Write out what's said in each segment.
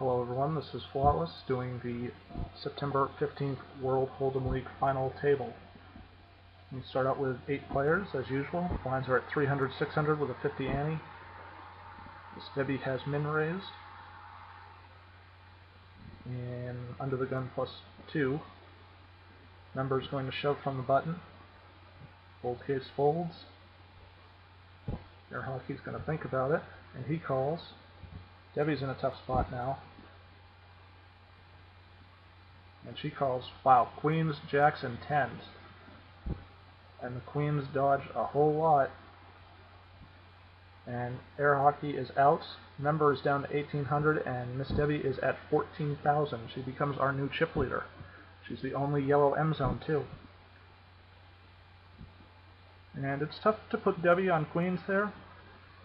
Hello everyone, this is Flawless doing the September 15th World Hold'em League Final Table. We start out with 8 players as usual. Blinds are at 300, 600 with a 50 ante. Miss Debbie has min raised. And under the gun +2. Member is going to shove from the button. Fold case folds. Air Hockey's going to think about it, and he calls. Debbie's in a tough spot now. And she calls, wow, queens, jacks, and tens. And the queens dodge a whole lot. And Air Hockey is out. Member is down to 1,800, and Miss Debbie is at 14,000. She becomes our new chip leader. She's the only yellow M zone, too. And it's tough to put Debbie on queens there.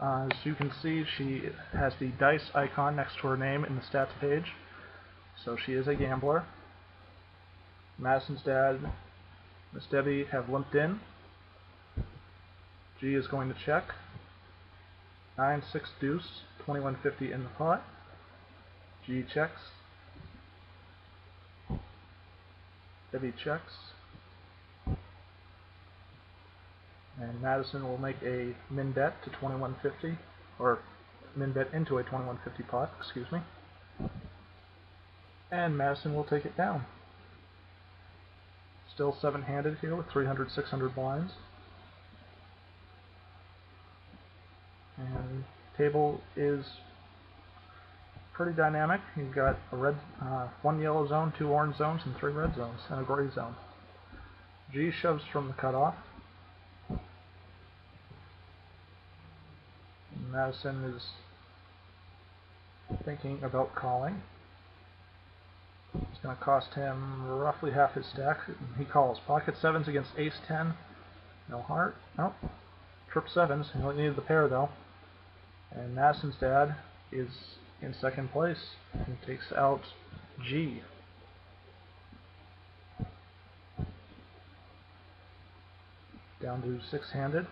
As you can see, she has the dice icon next to her name in the stats page. So she is a gambler. Madison's dad, Miss Debbie have limped in. G is going to check. 9, 6, deuce, 2150 in the pot. G checks. Debbie checks. And Madison will make a min bet to 2150, or min bet into a 2150 pot, excuse me. And Madison will take it down. Still 7-handed here with 300, 600 blinds. And table is pretty dynamic. You've got a red, 1 yellow zone, 2 orange zones, and 3 red zones, and a gray zone. G shoves from the cutoff. Madison is thinking about calling. It's going to cost him roughly half his stack. He calls. Pocket 7s against ace 10. No heart. Nope. Trip 7s. He only needed the pair though. And Madison's dad is in second place. He takes out G. Down to 6-handed.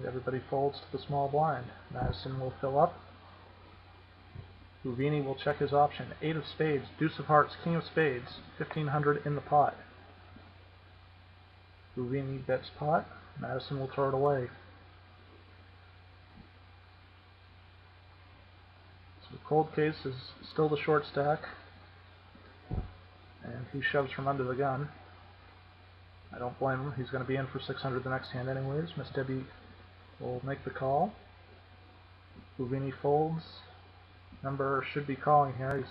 Everybody folds to the small blind. Madison will fill up. Houvini will check his option. 8 of spades, deuce of hearts, king of spades, 1,500 in the pot. Houvini bets pot. Madison will throw it away. So the cold case is still the short stack. And he shoves from under the gun. I don't blame him. He's going to be in for 600 the next hand anyways. Miss Debbie will make the call. Houvini folds. Member should be calling here.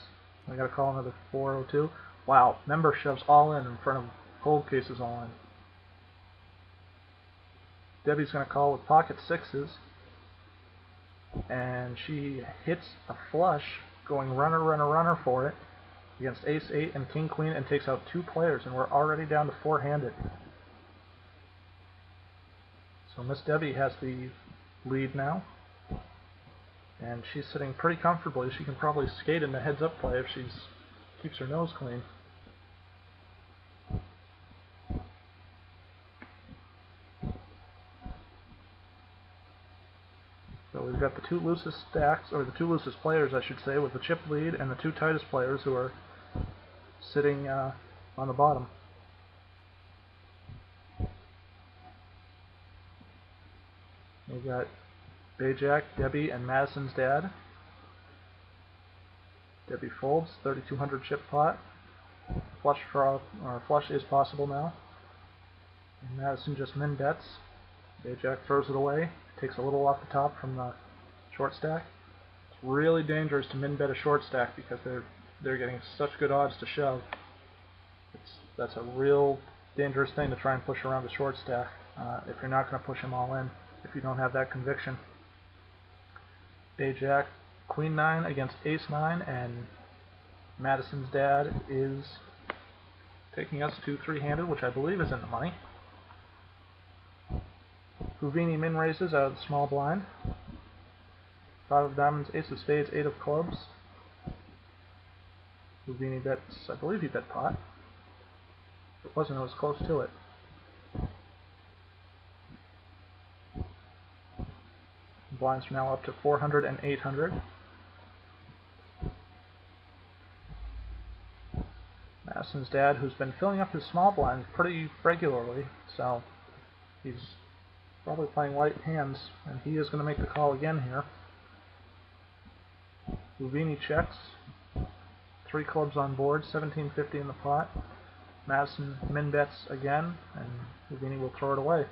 I got to call another 402. Wow, Member shoves all in front of cold cases all in. Debbie's going to call with pocket 6s, and she hits a flush, going runner, runner, runner for it against ace 8 and king queen, and takes out 2 players, and we're already down to 4-handed. So Miss Debbie has the lead now, and she's sitting pretty comfortably. She can probably skate in the heads-up play if she keeps her nose clean. So we've got the 2 loosest stacks, or the 2 loosest players, I should say, with the chip lead, and the 2 tightest players who are sitting on the bottom. We've got Bay-Jack, Debbie, and Madison's dad. Debbie folds, 3,200 chip pot. Flush draw, or flush is possible now. And Madison just min bets. Bay-Jack throws it away, takes a little off the top from the short stack. It's really dangerous to min bet a short stack because they're getting such good odds to shove. That's a real dangerous thing to try and push around a short stack if you're not going to push them all in, if you don't have that conviction. Bay-Jack, Queen 9 against Ace 9, and Madison's dad is taking us to 3-handed, which I believe is in the money. Houvini min raises out of the small blind. 5 of diamonds, ace of spades, 8 of clubs. Houvini bets, I believe he bet pot. If it wasn't, it was close to it. blinds are now up to 400 and 800. Madison's dad, who's been filling up his small blind pretty regularly, so he's probably playing light hands, and he is going to make the call again here. Whl checks. 3 clubs on board, 1750 in the pot. Madison min bets again, and Whl will throw it away.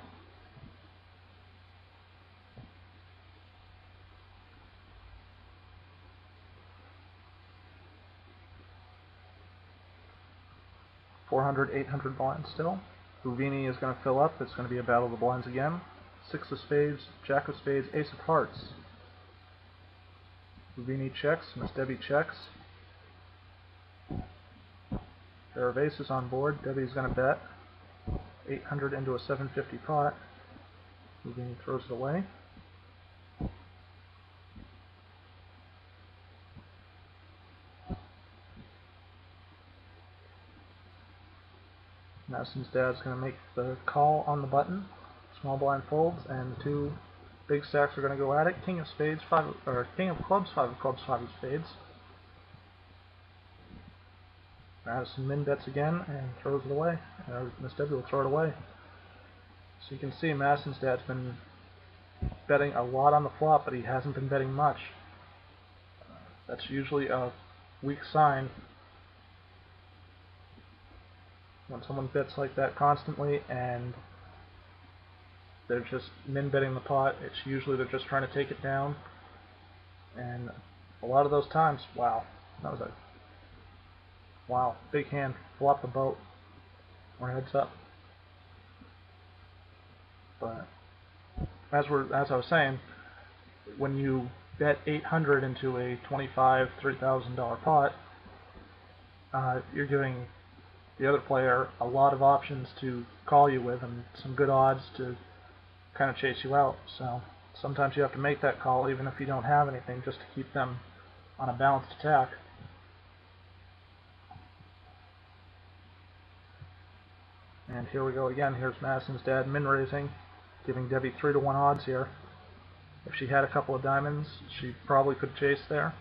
$400, 800 blinds still. Whl is going to fill up. It's going to be a battle of the blinds again. 6 of spades, jack of spades, ace of hearts. Whl checks, Miss Debbie checks. Pair of aces on board. Debbie's going to bet 800 into a 750 pot. Whl throws it away. Madison's dad's going to make the call on the button. Small blind folds, and the 2 big stacks are going to go at it. King of spades, king of clubs, 5 of clubs, 5 of spades. Madison min bets again and throws it away. Miss Debbie will throw it away. So you can see Madison's dad's been betting a lot on the flop, but he hasn't been betting much. That's usually a weak sign. When someone bets like that constantly and they're just min betting the pot, it's usually they're just trying to take it down. And a lot of those times, wow, that was a big hand, flop the boat or heads up. But as I was saying, when you bet 800 into a $25,000, $3,000 pot, you're giving the other player a lot of options to call you with and some good odds to kind of chase you out. So sometimes you have to make that call even if you don't have anything, just to keep them on a balanced attack. And here we go again. Here's Madison's dad min raising, giving Debbie 3-to-1 odds here. If she had a couple of diamonds, she probably could chase there.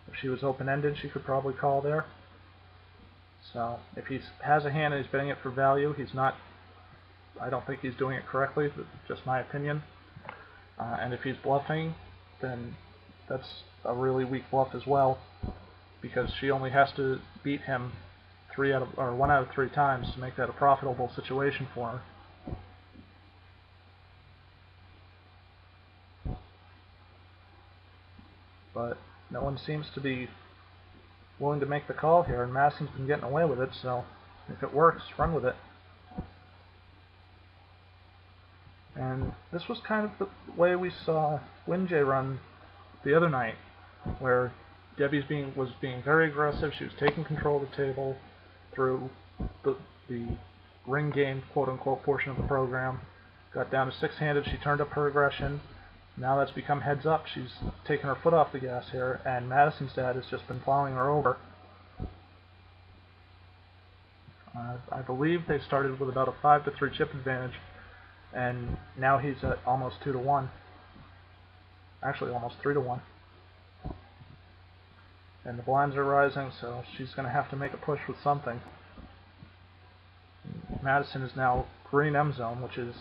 If she was open-ended, she could probably call there. So if he has a hand and he's betting it for value, he's not, I don't think he's doing it correctly, but just my opinion. And if he's bluffing, then that's a really weak bluff as well, because she only has to beat him 1 out of 3 times to make that a profitable situation for her. But no one seems to be willing to make the call here, and Madison's been getting away with it, so if it works, run with it. And this was kind of the way we saw WinJ run the other night, where Debbie was being very aggressive. She was taking control of the table through the ring game, quote-unquote, portion of the program. Got down to 6-handed, she turned up her aggression. Now that's become heads up. She's taken her foot off the gas here, and Madison's dad has just been plowing her over. I believe they started with about a 5-to-3 chip advantage, and now he's at almost 2-to-1. Actually, almost 3-to-1. And the blinds are rising, so she's going to have to make a push with something. Madison is now green M zone, which is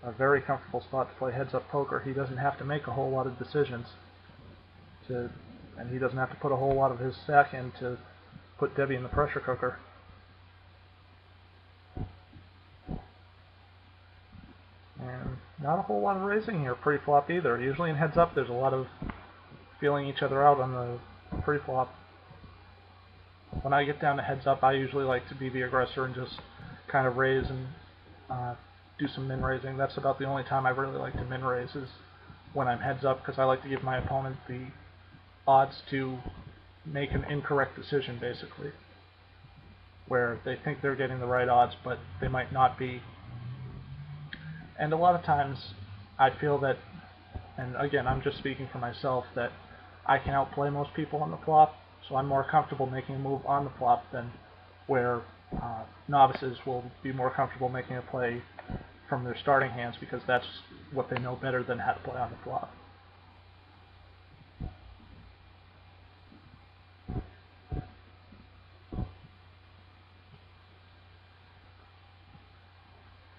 a very comfortable spot to play heads-up poker. He doesn't have to make a whole lot of decisions, and he doesn't have to put a whole lot of his stack in to put Debbie in the pressure cooker. And not a whole lot of raising here pre-flop either. Usually in heads-up there's a lot of feeling each other out on the pre-flop. When I get down to heads-up, I usually like to be the aggressor and just kind of raise and do some min raising. That's about the only time I really like to min raise, is when I'm heads up, because I like to give my opponent the odds to make an incorrect decision, basically, where they think they're getting the right odds but they might not be. And a lot of times I feel that, and again I'm just speaking for myself, that I can outplay most people on the flop, so I'm more comfortable making a move on the flop than where novices will be more comfortable making a play from their starting hands, because that's what they know better than how to play on the flop.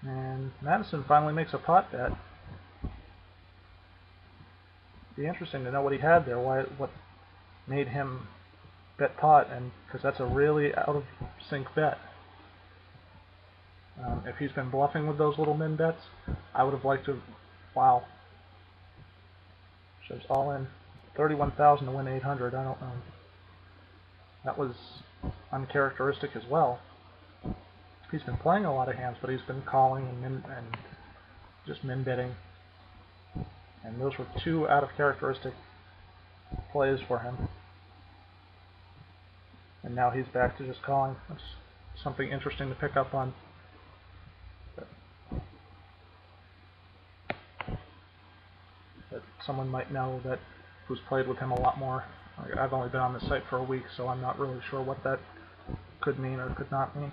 And Madison finally makes a pot bet. Be interesting to know what he had there, what made him bet pot, and because that's a really out of sync bet. If he's been bluffing with those little min bets, I would have liked to. Wow. Shows all in 31,000 to win 800. I don't know. That was uncharacteristic as well. He's been playing a lot of hands, but he's been calling and just min betting. And those were two out of characteristic plays for him. And now he's back to just calling. That's something interesting to pick up on. That someone might know that who's played with him a lot more. I've only been on the site for a week, so I'm not really sure what that could mean or could not mean.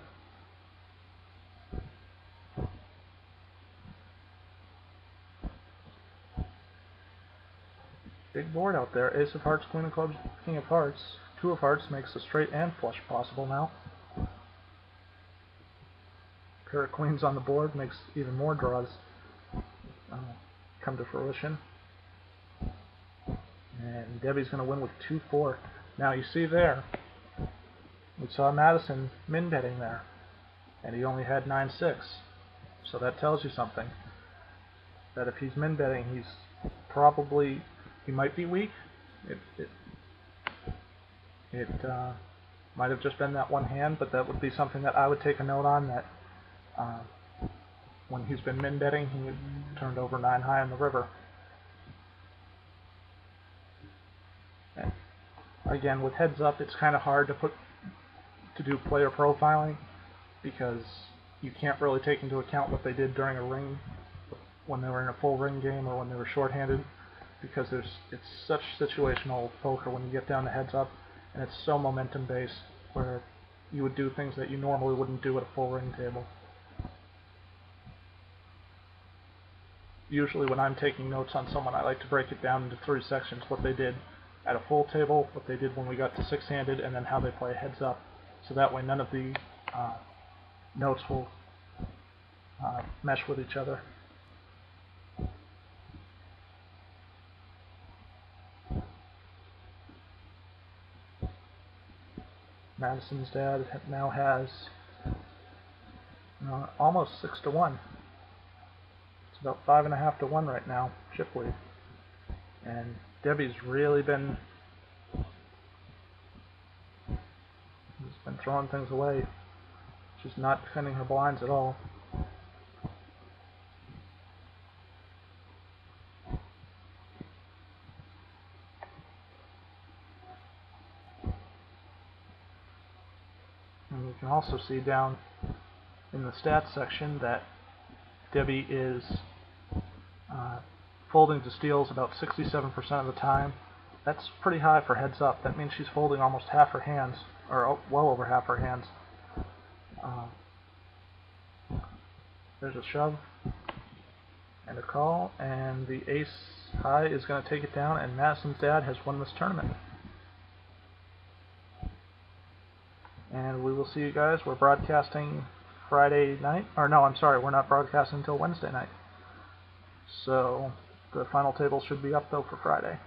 Big board out there. Ace of hearts, queen of clubs, king of hearts. Two of hearts makes a straight and flush possible now. Pair of queens on the board makes even more draws come to fruition. And Debbie's going to win with 2-4. Now you see there, we saw Madison min betting there, and he only had 9-6. So that tells you something. That if he's min betting, he's probably, he might be weak. It might have just been that one hand, but that would be something that I would take a note on, that when he's been min betting, he turned over 9 high on the river. And again, with heads up, it's kind of hard to do player profiling, because you can't really take into account what they did during a ring, when they were in a full ring game or when they were shorthanded, because it's such situational poker when you get down to heads up, and it's so momentum based, where you would do things that you normally wouldn't do at a full ring table. Usually when I'm taking notes on someone, I like to break it down into 3 sections: what they did at a full table, what they did when we got to 6-handed, and then how they play heads up. So that way none of the notes will mesh with each other. Madison's dad now has almost 6-1. It's about 5.5 to 1 right now, chip lead. And Debbie's really been throwing things away. She's not defending her blinds at all. And you can also see down in the stats section that Debbie is folding to steals about 67% of the time. That's pretty high for heads up. That means she's folding almost half her hands, or well over half her hands. There's a shove and a call, and the ace high is going to take it down, and Madison's dad has won this tournament. And we will see you guys. We're broadcasting Friday night, or no, I'm sorry, we're not broadcasting until Wednesday night. So the final table should be up though for Friday.